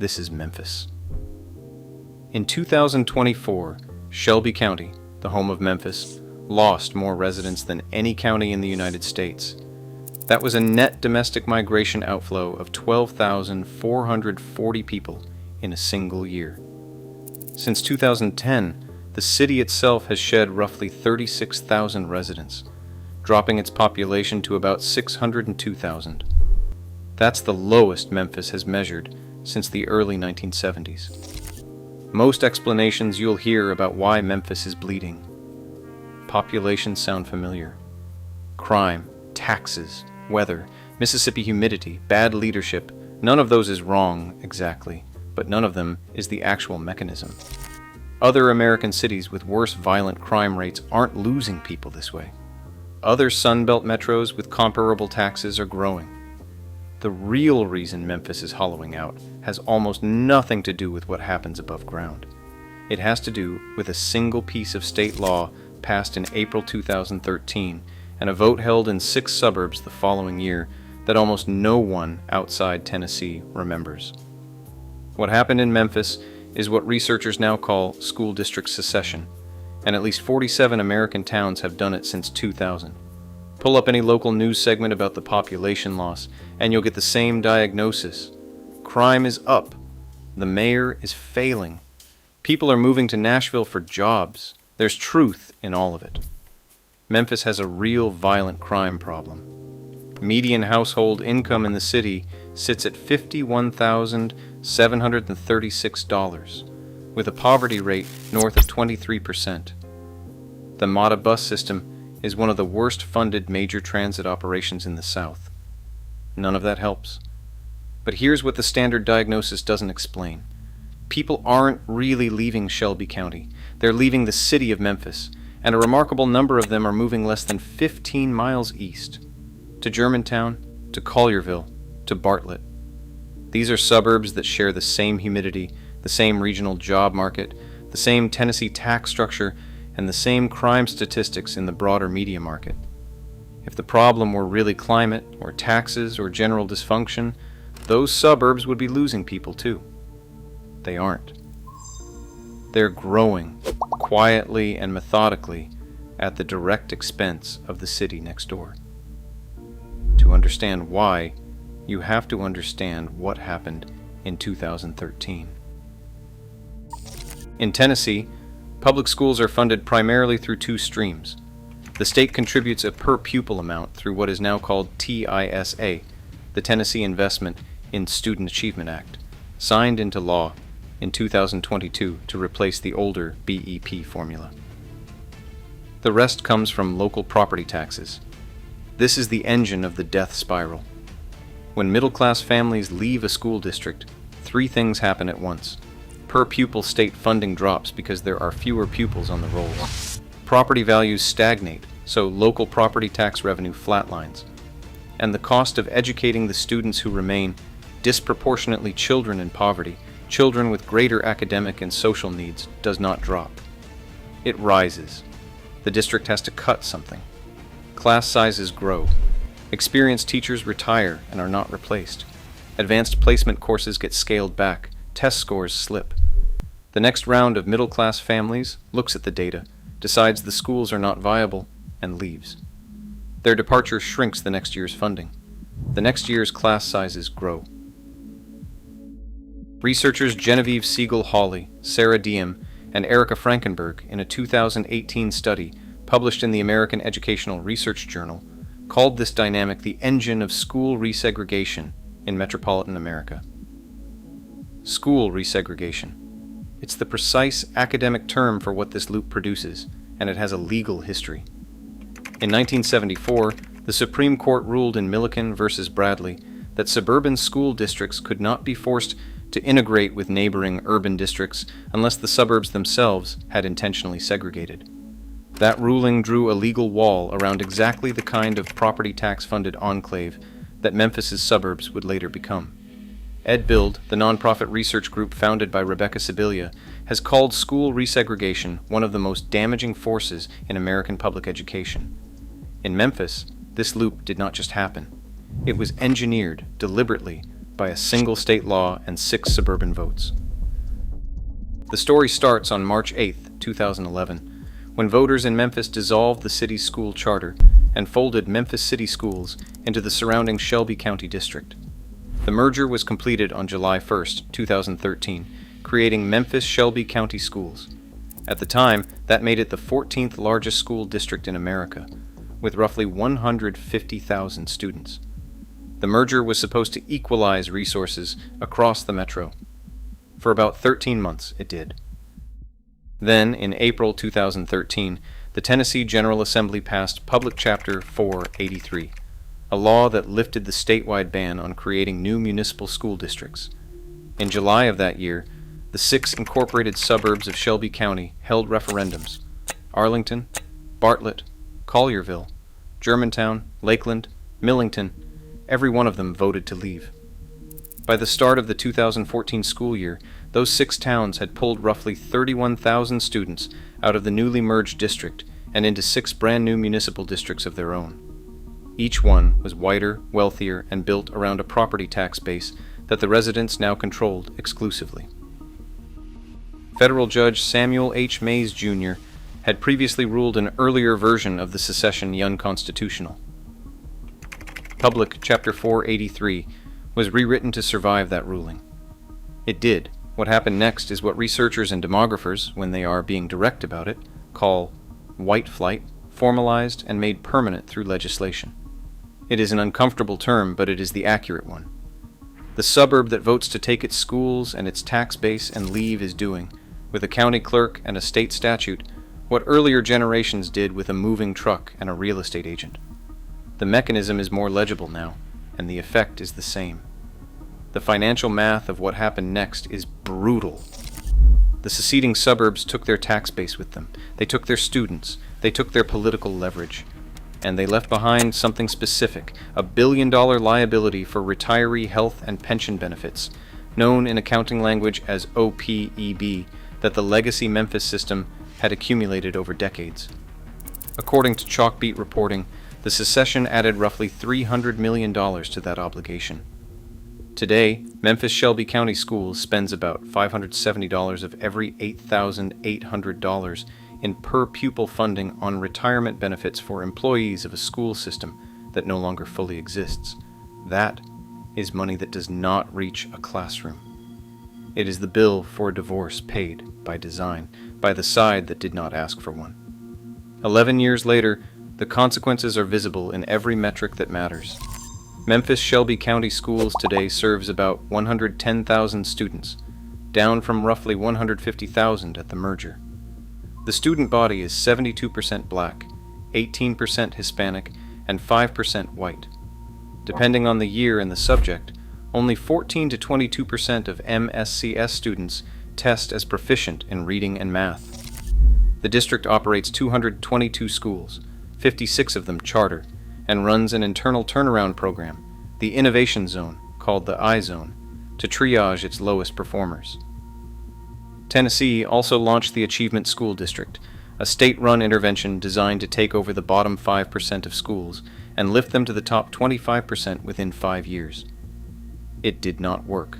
This is Memphis. In 2024, Shelby County, the home of Memphis, lost more residents than any county in the United States. That was a net domestic migration outflow of 12,440 people in a single year. Since 2010, the city itself has shed roughly 36,000 residents, dropping its population to about 602,000. That's the lowest Memphis has measured since the early 1970s. Most explanations you'll hear about why Memphis is bleeding. Populations sound familiar. Crime, taxes, weather, Mississippi humidity, bad leadership, none of those is wrong exactly, but none of them is the actual mechanism. Other American cities with worse violent crime rates aren't losing people this way. Other Sunbelt metros with comparable taxes are growing. The real reason Memphis is hollowing out has almost nothing to do with what happens above ground. It has to do with a single piece of state law passed in April 2013 and a vote held in 6 suburbs the following year that almost no one outside Tennessee remembers. What happened in Memphis is what researchers now call school district secession, and at least 47 American towns have done it since 2000. Pull up any local news segment about the population loss, and you'll get the same diagnosis. Crime is up. The mayor is failing. People are moving to Nashville for jobs. There's truth in all of it. Memphis has a real violent crime problem. Median household income in the city sits at $51,736, with a poverty rate north of 23%. The MATA bus system is one of the worst funded major transit operations in the South. None of that helps. But here's what the standard diagnosis doesn't explain. People aren't really leaving Shelby County. They're leaving the city of Memphis, and a remarkable number of them are moving less than 15 miles east, to Germantown, to Collierville, to Bartlett. These are suburbs that share the same humidity, the same regional job market, the same Tennessee tax structure, and the same crime statistics in the broader media market. If the problem were really climate, or taxes, or general dysfunction, those suburbs would be losing people too. They aren't. They're growing, quietly and methodically, at the direct expense of the city next door. To understand why, you have to understand what happened in 2013. In Tennessee, public schools are funded primarily through 2 streams. The state contributes a per-pupil amount through what is now called TISA, the Tennessee Investment in Student Achievement Act, signed into law in 2022 to replace the older BEP formula. The rest comes from local property taxes. This is the engine of the death spiral. When middle-class families leave a school district, 3 things happen at once. Per-pupil state funding drops because there are fewer pupils on the rolls. Property values stagnate, so local property tax revenue flatlines. And the cost of educating the students who remain, disproportionately children in poverty, children with greater academic and social needs, does not drop. It rises. The district has to cut something. Class sizes grow. Experienced teachers retire and are not replaced. Advanced placement courses get scaled back. Test scores slip. The next round of middle-class families looks at the data, decides the schools are not viable, and leaves. Their departure shrinks the next year's funding. The next year's class sizes grow. Researchers Genevieve Siegel-Hawley, Sarah Diem, and Erica Frankenberg, in a 2018 study published in the American Educational Research Journal, called this dynamic the engine of school resegregation in metropolitan America. School resegregation. It's the precise academic term for what this loop produces, and it has a legal history. In 1974, the Supreme Court ruled in Millington versus Bradley that suburban school districts could not be forced to integrate with neighboring urban districts unless the suburbs themselves had intentionally segregated. That ruling drew a legal wall around exactly the kind of property tax-funded enclave that Memphis's suburbs would later become. EdBuild, the nonprofit research group founded by Rebecca Sibilia, has called school resegregation one of the most damaging forces in American public education. In Memphis, this loop did not just happen. It was engineered, deliberately, by a single state law and 6 suburban votes. The story starts on March 8, 2011, when voters in Memphis dissolved the city's school charter and folded Memphis City Schools into the surrounding Shelby County district. The merger was completed on July 1, 2013, creating Memphis-Shelby County Schools. At the time, that made it the 14th largest school district in America, with roughly 150,000 students. The merger was supposed to equalize resources across the metro. For about 13 months, it did. Then, in April 2013, the Tennessee General Assembly passed Public Chapter 483, a law that lifted the statewide ban on creating new municipal school districts. In July of that year, the 6 incorporated suburbs of Shelby County held referendums. Arlington, Bartlett, Collierville, Germantown, Lakeland, Millington, every one of them voted to leave. By the start of the 2014 school year, those 6 towns had pulled roughly 31,000 students out of the newly merged district and into 6 brand new municipal districts of their own. Each one was wider, wealthier, and built around a property tax base that the residents now controlled exclusively. Federal Judge Samuel H. Mays, Jr. had previously ruled an earlier version of the secession unconstitutional. Public Chapter 483 was rewritten to survive that ruling. It did. What happened next is what researchers and demographers, when they are being direct about it, call white flight, formalized and made permanent through legislation. It is an uncomfortable term, but it is the accurate one. The suburb that votes to take its schools and its tax base and leave is doing, with a county clerk and a state statute, what earlier generations did with a moving truck and a real estate agent. The mechanism is more legible now, and the effect is the same. The financial math of what happened next is brutal. The seceding suburbs took their tax base with them. They took their students. They took their political leverage. And they left behind something specific, a billion-dollar liability for retiree health and pension benefits, known in accounting language as OPEB, that the legacy Memphis system had accumulated over decades. According to Chalkbeat reporting, the secession added roughly $300 million to that obligation. Today, Memphis-Shelby County Schools spends about $570 of every $8,800 in per-pupil funding on retirement benefits for employees of a school system that no longer fully exists. That is money that does not reach a classroom. It is the bill for a divorce paid, by design, by the side that did not ask for one. 11 years later, the consequences are visible in every metric that matters. Memphis-Shelby County Schools today serves about 110,000 students, down from roughly 150,000 at the merger. The student body is 72% black, 18% Hispanic, and 5% white. Depending on the year and the subject, only 14 to 22% of MSCS students test as proficient in reading and math. The district operates 222 schools, 56 of them charter, and runs an internal turnaround program, the Innovation Zone, called the I-Zone, to triage its lowest performers. Tennessee also launched the Achievement School District, a state-run intervention designed to take over the bottom 5% of schools and lift them to the top 25% within 5 years. It did not work.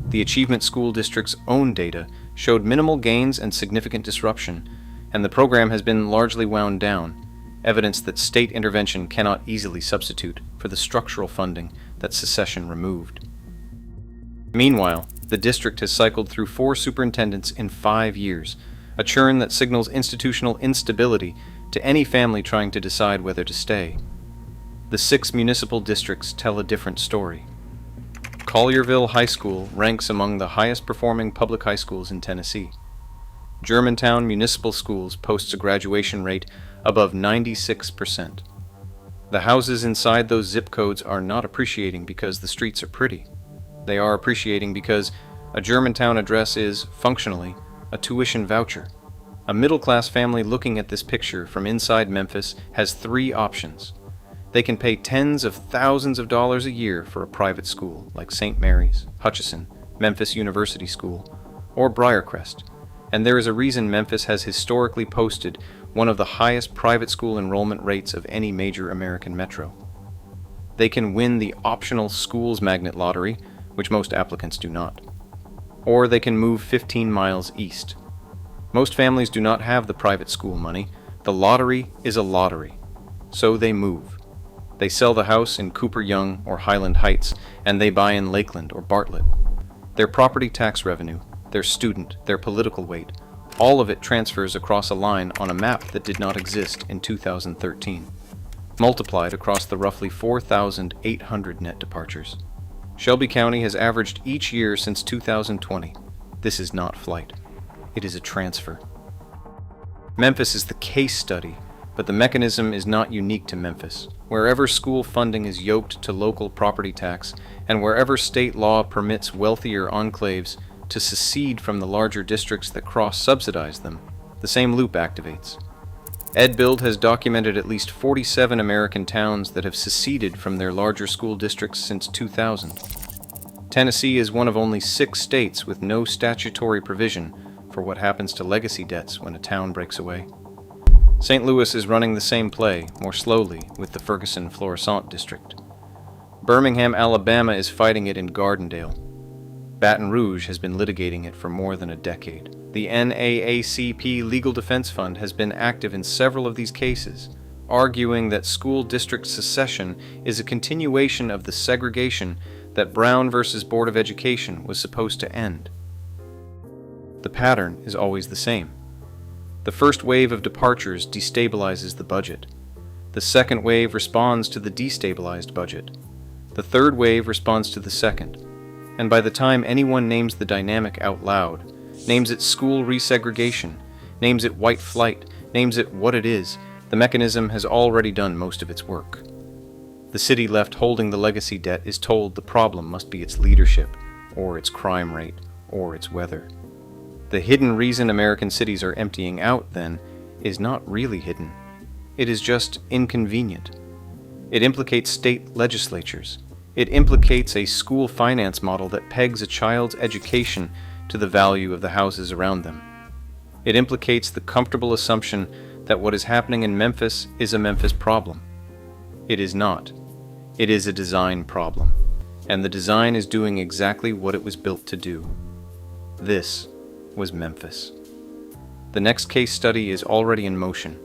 The Achievement School District's own data showed minimal gains and significant disruption, and the program has been largely wound down, evidence that state intervention cannot easily substitute for the structural funding that secession removed. Meanwhile, the district has cycled through 4 superintendents in 5 years, a churn that signals institutional instability to any family trying to decide whether to stay. The 6 municipal districts tell a different story. Collierville High School ranks among the highest-performing public high schools in Tennessee. Germantown Municipal Schools posts a graduation rate above 96%. The houses inside those zip codes are not appreciating because the streets are pretty. They are appreciating because a Germantown address is, functionally, a tuition voucher. A middle-class family looking at this picture from inside Memphis has 3 options. They can pay tens of thousands of dollars a year for a private school like St. Mary's, Hutchinson, Memphis University School, or Briarcrest, and there is a reason Memphis has historically posted one of the highest private school enrollment rates of any major American metro. They can win the optional schools magnet lottery, which most applicants do not. Or they can move 15 miles east. Most families do not have the private school money. The lottery is a lottery. So they move. They sell the house in Cooper Young or Highland Heights, and they buy in Lakeland or Bartlett. Their property tax revenue, their student, their political weight, all of it transfers across a line on a map that did not exist in 2013, multiplied across the roughly 4,800 net departures. Shelby County has averaged each year since 2020. This is not flight. It is a transfer. Memphis is the case study, but the mechanism is not unique to Memphis. Wherever school funding is yoked to local property tax, and wherever state law permits wealthier enclaves to secede from the larger districts that cross-subsidize them, the same loop activates. EdBuild has documented at least 47 American towns that have seceded from their larger school districts since 2000. Tennessee is one of only 6 states with no statutory provision for what happens to legacy debts when a town breaks away. St. Louis is running the same play, more slowly, with the Ferguson-Florissant district. Birmingham, Alabama is fighting it in Gardendale. Baton Rouge has been litigating it for more than a decade. The NAACP Legal Defense Fund has been active in several of these cases, arguing that school district secession is a continuation of the segregation that Brown versus Board of Education was supposed to end. The pattern is always the same. The first wave of departures destabilizes the budget. The second wave responds to the destabilized budget. The third wave responds to the second. And by the time anyone names the dynamic out loud, names it school resegregation, names it white flight, names it what it is, the mechanism has already done most of its work. The city left holding the legacy debt is told the problem must be its leadership, or its crime rate, or its weather. The hidden reason American cities are emptying out, then, is not really hidden. It is just inconvenient. It implicates state legislatures. It implicates a school finance model that pegs a child's education to the value of the houses around them. It implicates the comfortable assumption that what is happening in Memphis is a Memphis problem. It is not. It is a design problem. And the design is doing exactly what it was built to do. This was Memphis. The next case study is already in motion.